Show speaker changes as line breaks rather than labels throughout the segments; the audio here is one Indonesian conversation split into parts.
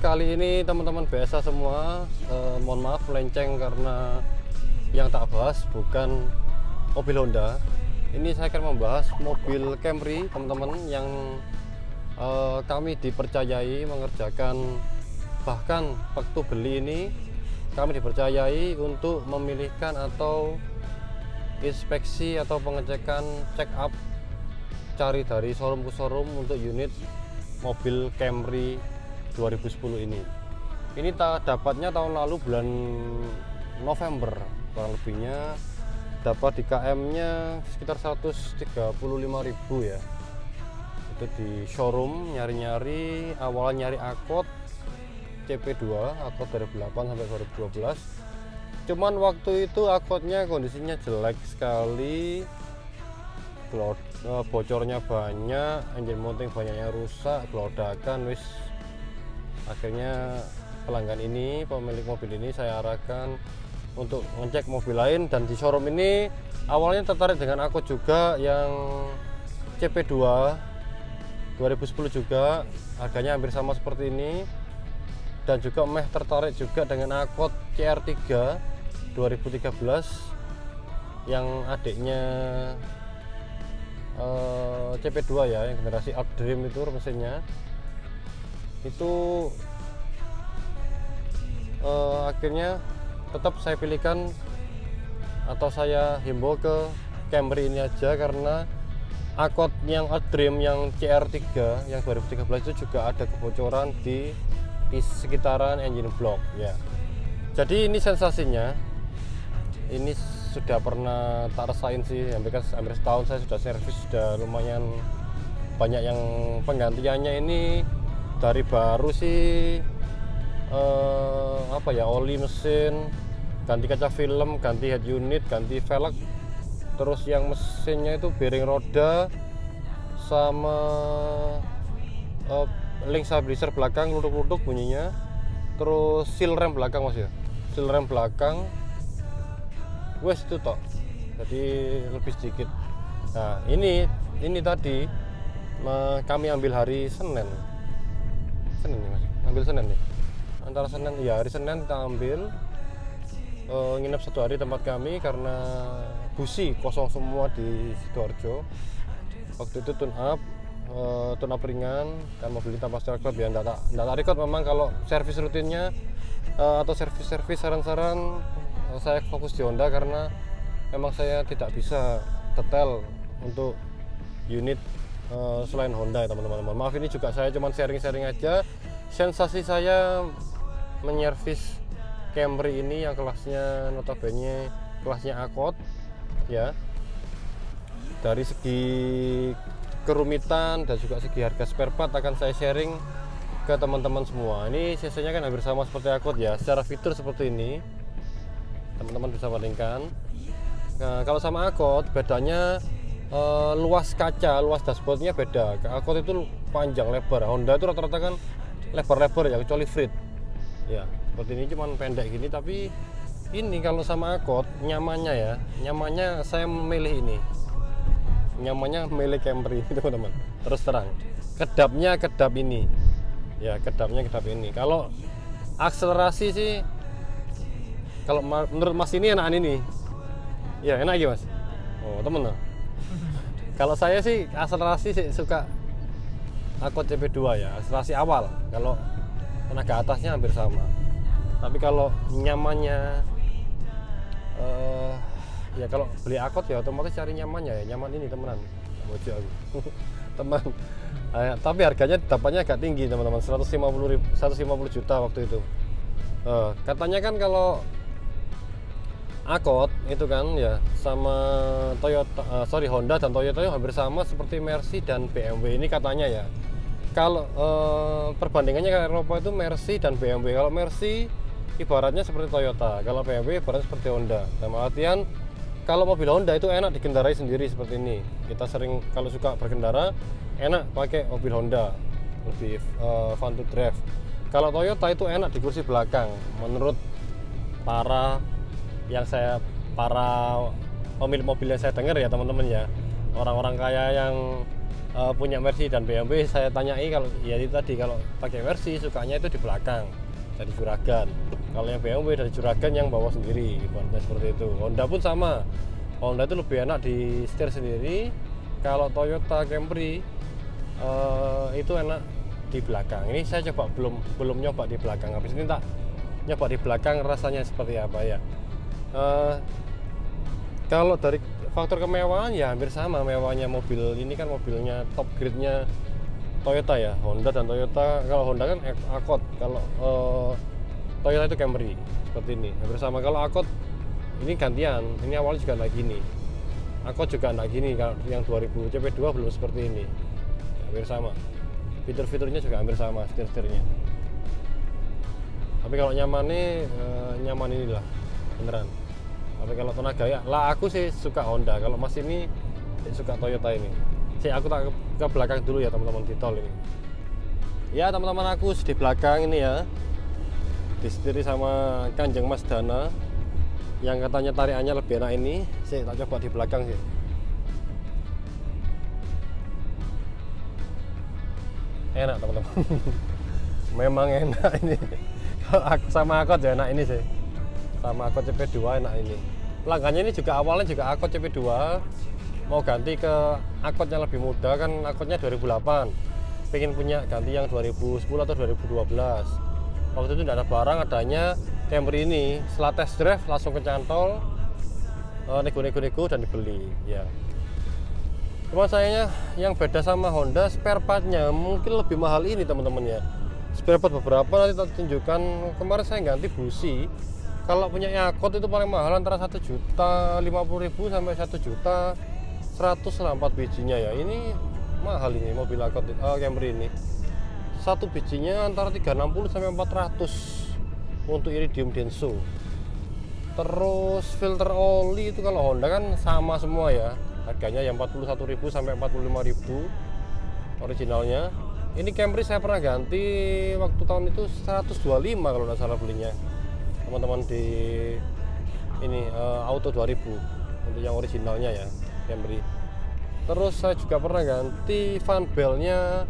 kali ini teman-teman biasa semua, mohon maaf melenceng karena yang tak bahas bukan mobil Honda. Ini saya akan membahas mobil Camry teman-teman yang kami dipercayai mengerjakan, bahkan waktu beli ini kami dipercayai untuk memilihkan atau inspeksi atau pengecekan check up, cari dari showroom ke showroom untuk unit mobil Camry 2010 ini. Ini dapatnya tahun lalu bulan November kurang lebihnya, dapat di KM-nya sekitar 135.000 ya. Itu di showroom nyari-nyari, awalnya nyari Accord CP2, Accord 2008 sampai 2012. Cuman waktu itu Accordnya kondisinya jelek sekali, bocornya banyak, engine mounting banyaknya rusak, gelodakan, wis. Akhirnya pelanggan ini, pemilik mobil ini saya arahkan untuk ngecek mobil lain, dan di showroom ini awalnya tertarik dengan Accord juga yang CP2 2010 juga, harganya hampir sama seperti ini, dan juga tertarik juga dengan Accord CR3 2013 yang adiknya CP2 ya, yang generasi Updream itu mesinnya itu. Akhirnya tetap saya pilihkan atau saya himbau ke Camry ini aja, karena Accord yang Updream yang CR3 yang 2013 itu juga ada kebocoran di sekitaran engine block ya. Jadi ini sensasinya, ini sudah pernah tak rasain sih, hampir setahun saya sudah servis, sudah lumayan banyak yang penggantiannya ini. Dari baru sih oli mesin, ganti kaca film, ganti head unit, ganti velg, terus yang mesinnya itu bearing roda sama link stabilizer belakang luduk-luduk bunyinya, terus seal rem belakang mas ya, seal rem belakang wes itu tok, jadi lebih sedikit. Nah ini tadi kami ambil hari Senin nih mas, ambil Senin nih, antara Senin ya, hari Senin kita ambil, nginep 1 hari tempat kami karena busi kosong semua di Sidoarjo. Waktu itu tune up ringan, kan mobil tanpa stroke ya, enggak record memang. Kalau servis rutinnya atau servis saran-saran, saya fokus di Honda karena memang saya tidak bisa detail untuk unit selain Honda ya teman-teman. Maaf, ini juga saya cuma sharing aja sensasi saya menyervis Camry ini yang kelasnya notabene kelasnya Accord ya. Dari segi kerumitan dan juga segi harga spare part akan saya sharing ke teman-teman semua. Ini cc-nya kan hampir sama seperti Accord ya, secara fitur seperti ini teman-teman bisa bandingkan. Nah, kalau sama Accord bedanya luas kaca, luas dashboardnya beda. Accord itu panjang lebar, Honda itu rata-rata kan lebar-lebar ya, kecuali Freed ya, seperti ini cuman pendek gini. Tapi ini kalau sama Accord nyamannya saya memilih ini, nyamannya memilih Camry teman-teman. Terus terang, kedapnya kedap ini ya, kedapnya kedap ini. Kalau akselerasi sih, kalau menurut mas ini enakan ini ya, enak ya mas. Oh temen lah. Kalau saya sih akselerasi sih suka Accord CP2 ya, akselerasi awal. Kalau tenaga atasnya hampir sama. Tapi kalau nyamannya ya kalau beli Accord ya otomatis cari nyamannya ya, nyaman ini temenan. Bocor aku. Teman. Tapi harganya dapatnya agak tinggi teman-teman, 150 juta waktu itu. Katanya kan kalau Accord itu kan ya sama Honda dan Toyota hampir sama seperti Mercy dan BMW ini katanya ya. Kalau perbandingannya ke Eropa itu Mercy dan BMW. Kalau Mercy ibaratnya seperti Toyota, kalau BMW ibaratnya seperti Honda. Dalam artian kalau mobil Honda itu enak dikendarai sendiri seperti ini. Kita sering kalau suka berkendara enak pakai mobil Honda, lebih fun to drive. Kalau Toyota itu enak di kursi belakang menurut para pemilik mobil yang saya dengar ya teman-teman ya, orang-orang kaya yang punya Mercy dan BMW, saya tanyai kalau ya itu tadi, kalau pakai Mercy sukanya itu di belakang dari juragan, kalau yang BMW dari juragan yang bawa sendiri, ibaratnya seperti itu. Honda pun sama, Honda itu lebih enak di setir sendiri. Kalau Toyota Camry itu enak di belakang. Ini saya coba belum nyoba di belakang, habis ini tak nyoba di belakang rasanya seperti apa ya. Kalau dari faktor kemewahan ya hampir sama mewahnya mobil ini, kan mobilnya top grade-nya Toyota ya, Honda dan Toyota. Kalau Honda kan Accord, kalau Toyota itu Camry seperti ini, hampir sama. Kalau Accord ini gantian, ini awalnya juga enggak gini, Accord juga enggak gini. Kalau yang 2000 CP2 belum seperti ini, hampir sama. Fitur-fiturnya juga hampir sama, setir-setirnya. Tapi kalau nyaman inilah beneran. Tapi kalau tenaga ya lah, aku sih suka Honda. Kalau Mas ini suka Toyota ini. Aku tak ke belakang dulu ya teman-teman, di tol ini. Ya teman-teman, aku di belakang ini ya, disetiri sama Kanjeng Mas Dana yang katanya tariannya lebih enak ini. Saya tak coba di belakang sih. Enak teman-teman. Memang enak ini. Kalau aku sama Accord ya enak ini sih. Sama Accord CP2 enak ini. Pelanggannya ini juga awalnya juga Accord CP2, mau ganti ke Accord yang lebih muda, kan Accordnya 2008, pengen punya ganti yang 2010 atau 2012. Waktu itu tidak ada barang, adanya Camry ini. Setelah test drive langsung kecantol, nego-nego dan dibeli ya. Cuma sayangnya yang beda sama Honda, spare partnya mungkin lebih mahal ini teman-teman ya. Spare part beberapa nanti tak tunjukkan. Kemarin saya ganti busi. Kalau punya Accord itu paling mahal antara 1.050.000 sampai 1.100.000 lah 4 bijinya ya. Ini mahal ini mobil Accord Camry ini. Satu bijinya antara 360 sampai 400 untuk iridium denso. Terus filter oli itu kalau Honda kan sama semua ya. Harganya yang 41.000 sampai 45.000 originalnya. Ini Camry saya pernah ganti waktu tahun itu 125 kalau tidak salah belinya. Teman-teman di ini Auto 2000 untuk yang originalnya ya Camry. Terus saya juga pernah ganti fan belnya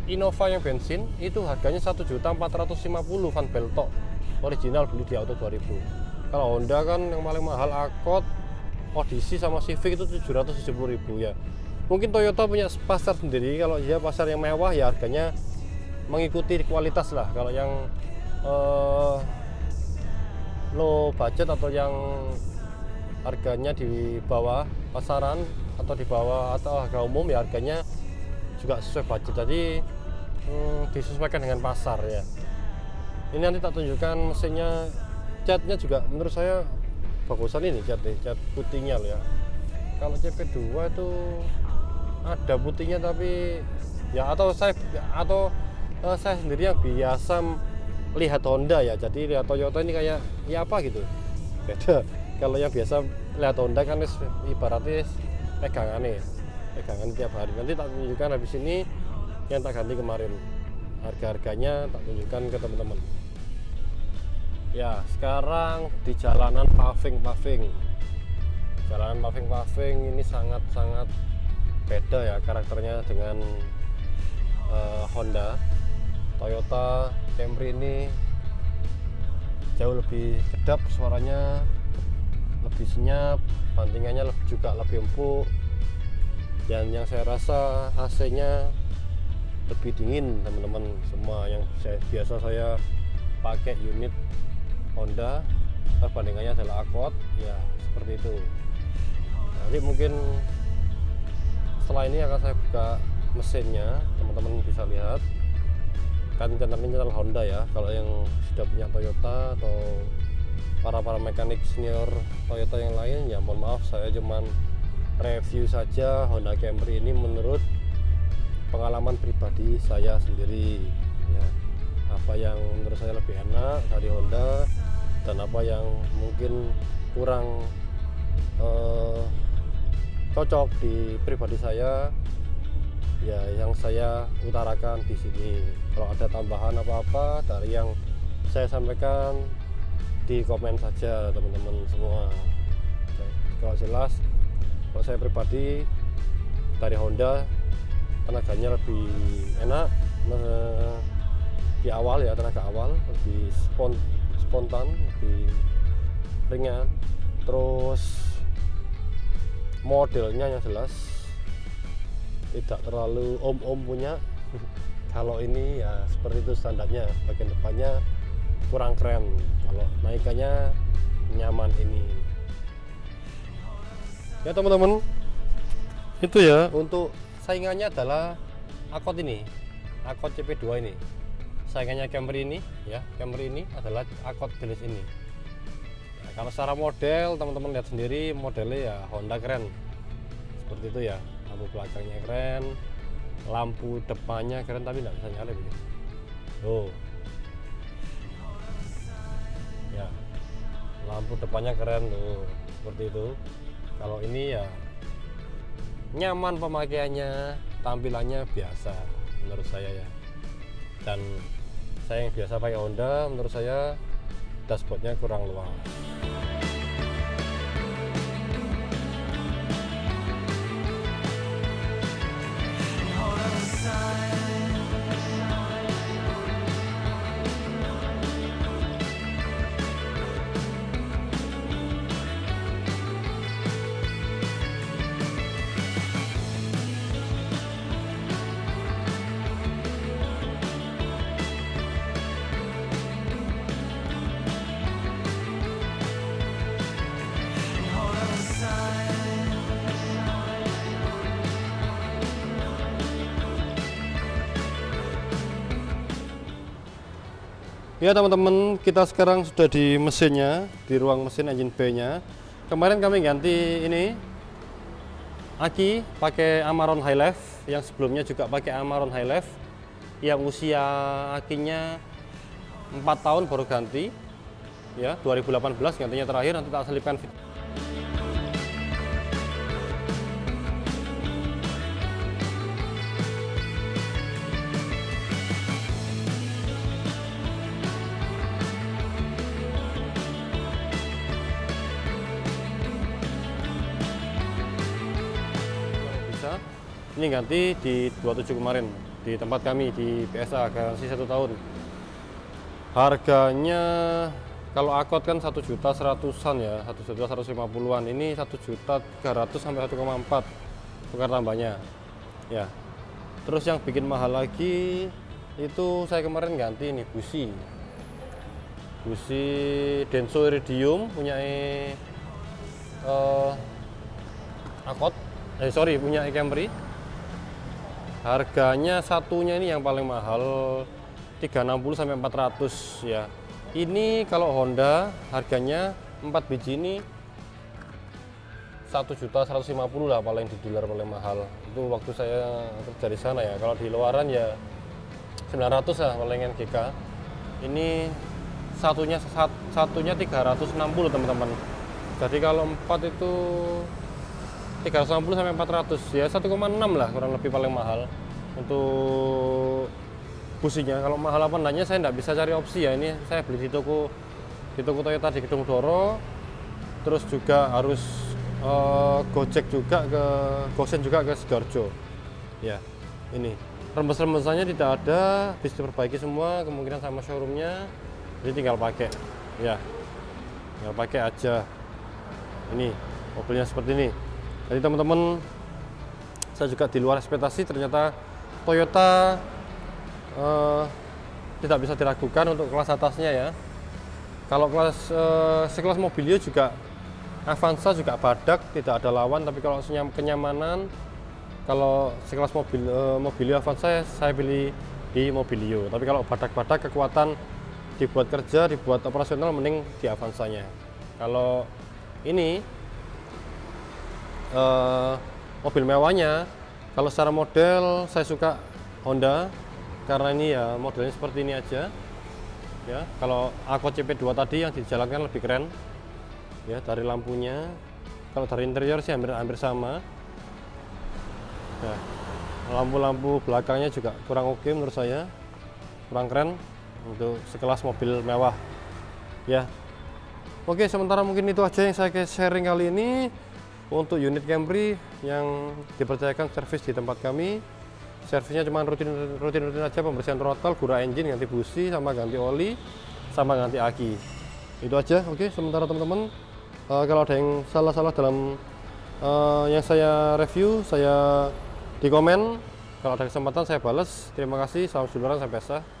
Innova yang bensin, itu harganya 1.450.000 fan bel tok original, beli di Auto 2000. Kalau Honda kan yang paling mahal Accord, Odyssey sama Civic itu 770.000 ya. Mungkin Toyota punya pasar sendiri, kalau dia pasar yang mewah ya harganya mengikuti kualitas lah. Kalau yang low budget atau yang harganya di bawah pasaran atau di bawah atau harga umum ya harganya juga sesuai budget, jadi disesuaikan dengan pasar ya. Ini nanti tak tunjukkan mesinnya, catnya juga menurut saya bagusan ini, cat putihnya ya. Kalau CP2 itu ada putihnya tapi ya, atau saya sendiri yang biasa lihat Honda ya, jadi lihat Toyota ini kayak ya apa gitu beda. Kalau yang biasa lihat Honda kan ibaratnya pegangan tiap hari. Nanti tak tunjukkan habis ini yang tak ganti kemarin, harga-harganya tak tunjukkan ke teman-teman ya. Sekarang di jalanan paving ini sangat-sangat beda ya karakternya dengan Honda. Toyota Camry ini jauh lebih kedap, suaranya lebih senyap, bantingannya juga lebih empuk, dan yang saya rasa AC-nya lebih dingin teman-teman. Semua yang biasa saya pakai unit Honda, perbandingannya adalah Accord ya, seperti itu. Nanti mungkin setelah ini akan saya buka mesinnya, teman-teman bisa lihat. Kan channel Honda ya. Kalau yang sudah punya Toyota atau para mekanik senior Toyota yang lain ya mohon maaf, saya cuman review saja Honda Camry ini menurut pengalaman pribadi saya sendiri ya. Apa yang menurut saya lebih enak dari Honda dan apa yang mungkin kurang cocok di pribadi saya ya, yang saya utarakan di sini. Kalau ada tambahan apa-apa dari yang saya sampaikan di komen saja teman-teman semua. Kalau jelas, kalau saya pribadi dari Honda tenaganya lebih enak di awal ya, tenaga awal lebih spontan, lebih ringan. Terus modelnya yang jelas tidak terlalu om-om punya. Kalau ini ya seperti itu standarnya, bagian depannya kurang keren, kalau naikannya nyaman ini ya teman-teman. Itu ya, untuk saingannya adalah Accord ini, Accord CP2 ini saingannya Camry ini ya. Camry ini adalah Accord Deluxe ini. Kalau secara model teman-teman lihat sendiri, modelnya ya Honda keren seperti itu ya. Lampu belakangnya keren, lampu depannya keren tapi nggak bisa nyala begini. Tuh ya, lampu depannya keren tuh seperti itu. Kalau ini ya nyaman pemakaiannya, tampilannya biasa menurut saya ya. Dan saya yang biasa pakai Honda, menurut saya dashboardnya kurang luas. Ya teman-teman, kita sekarang sudah di mesinnya, di ruang mesin engine bay-nya. Kemarin kami ganti ini aki pakai Amarok Highlife, yang sebelumnya juga pakai Amarok Highlife, yang usia akinya 4 tahun baru ganti ya, 2018 gantinya terakhir. Nanti tak selipkan video. Ini ganti di 27 kemarin di tempat kami di PSA, garansi 1 tahun. Harganya kalau Accord kan 1.100.000-an ya, 1.150.000-an. Ini 1.300.000 sampai 1,4 tukar tambahnya ya. Terus yang bikin mahal lagi itu saya kemarin ganti ini busi Denso Iridium punya Accord, punya Camry. Harganya satunya ini yang paling mahal 360 sampai 400 ya. Ini kalau Honda harganya 4 biji ini 1.150.000 lah paling di dealer paling mahal. Itu waktu saya kerja di sana ya. Kalau di luaran ya 900 lah paling GK. Ini satunya 360 teman-teman. Jadi kalau 4 itu 360 sampai 400 ya, 1,6 lah kurang lebih paling mahal untuk businya. Kalau mahal apa enggaknya saya nggak bisa cari opsi ya. Ini saya beli di toko Toyota di Gedung Doro, terus juga harus Gojek juga ke Gosen juga ke Sidoarjo ya. Ini rembes-rembesannya tidak ada, bisa diperbaiki semua kemungkinan sama showroomnya, jadi tinggal pakai ya, tinggal pakai aja. Ini mobilnya seperti ini. Jadi teman-teman, saya juga di luar ekspektasi, ternyata Toyota tidak bisa diragukan untuk kelas atasnya ya. Kalau kelas sekelas Mobilio juga Avanza juga badak, tidak ada lawan. Tapi kalau kenyamanan, kalau sekelas Mobilio Avanza saya pilih di Mobilio. Tapi kalau badak-badak kekuatan dibuat kerja, dibuat operasional, mending di Avanzanya. Kalau ini mobil mewahnya, kalau secara model saya suka Honda karena ini ya modelnya seperti ini aja ya. Kalau Accord CP2 tadi yang dijalankan lebih keren ya, dari lampunya. Kalau dari interior sih hampir sama ya. Lampu-lampu belakangnya juga kurang oke menurut saya, kurang keren untuk sekelas mobil mewah ya. Oke, sementara mungkin itu aja yang saya sharing kali ini untuk unit Camry yang dipercayakan servis di tempat kami. servisnya cuma rutin aja, pembersihan throttle, gura engine, ganti busi, sama ganti oli, sama ganti aki. Itu aja. Oke, sementara teman-teman kalau ada yang salah-salah dalam yang saya review, saya di komen. Kalau ada kesempatan saya balas. Terima kasih, salam seduluran, sampai jumpa.